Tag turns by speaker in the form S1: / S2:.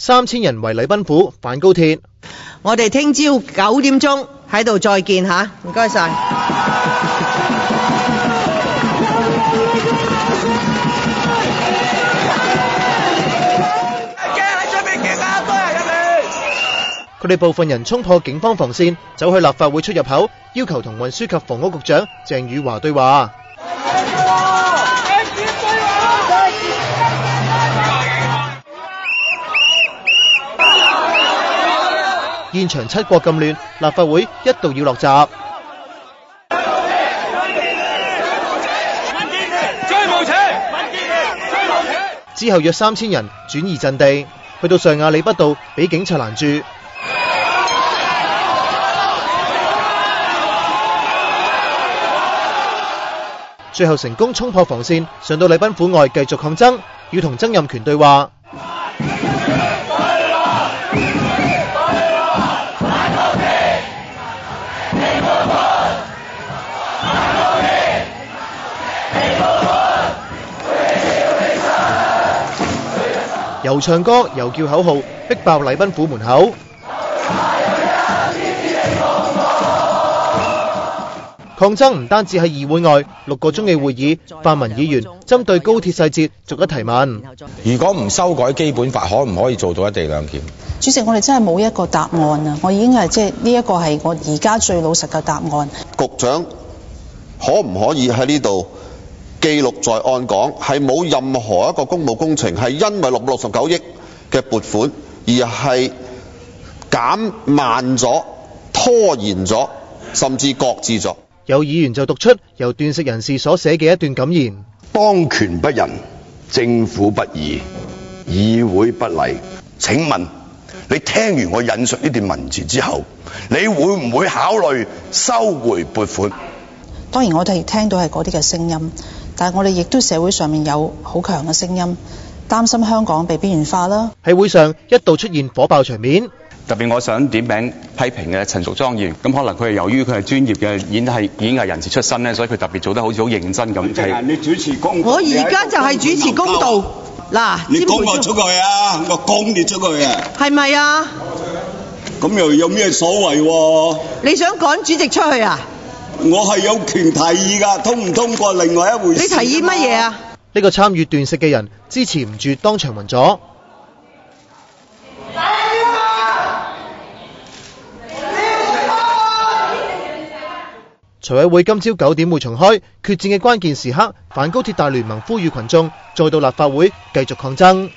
S1: 3000人圍禮賓府反高鐵。
S2: 我哋聽朝9點鐘喺度再見吓，唔該晒。
S1: 佢哋部分人衝破警方防線，走去立法會出入口，要求同運輸及房屋局長鄭宇華對話。現場七國咁亂，立法會一度要落閘。之後約3000人轉移陣地，去到上亞里畢道，俾警察攔住。最後成功衝破防線，上到禮賓府外繼續抗爭，要同曾蔭權對話。又唱歌又叫口號，逼爆禮賓府門口。抗爭唔單止喺議會外，6個鐘嘅會議，泛民議員針對高鐵細節逐一提問。
S3: 如果唔修改基本法，可唔可以做到一地兩檢？
S4: 主席，我哋真係冇一個答案啊！我已經係呢一個係我而家最老實嘅答案。
S5: 局長可唔可以喺呢度記錄在案講，係冇任何一個公務工程係因為669億嘅撥款而係減慢咗、拖延咗，甚至擱置咗。
S1: 有議員就讀出由段食人士所寫嘅一段感言：
S6: 當權不仁，政府不義，議會不禮。請問你聽完我引述呢段文字之後，你會唔會考慮收回撥款？
S4: 當然我哋聽到係嗰啲嘅聲音，但係我哋亦都社會上面有好強嘅聲音，擔心香港被邊緣化啦。
S1: 喺會上一度出現火爆場面。
S7: 特別我想點名批評嘅陳淑莊議員，咁可能佢係由於佢係專業嘅演藝人士出身咧，所以佢特別做得好似好認真咁。
S6: 你主持公道，
S2: 我而家就係主持公道。嗱，
S6: 你講我出去啊，我講你出去啊，
S2: 係咪啊？
S6: 咁又有咩所謂？
S2: 你想趕主席出去啊？
S6: 我係有權提議㗎，通唔通過另外一回事。
S2: 你提議乜嘢啊？
S1: 呢個參與斷食嘅人支持唔住，當場暈咗。財委會今朝9點會重開，決戰嘅關鍵時刻，反高鐵大聯盟呼籲群眾再到立法會繼續抗爭。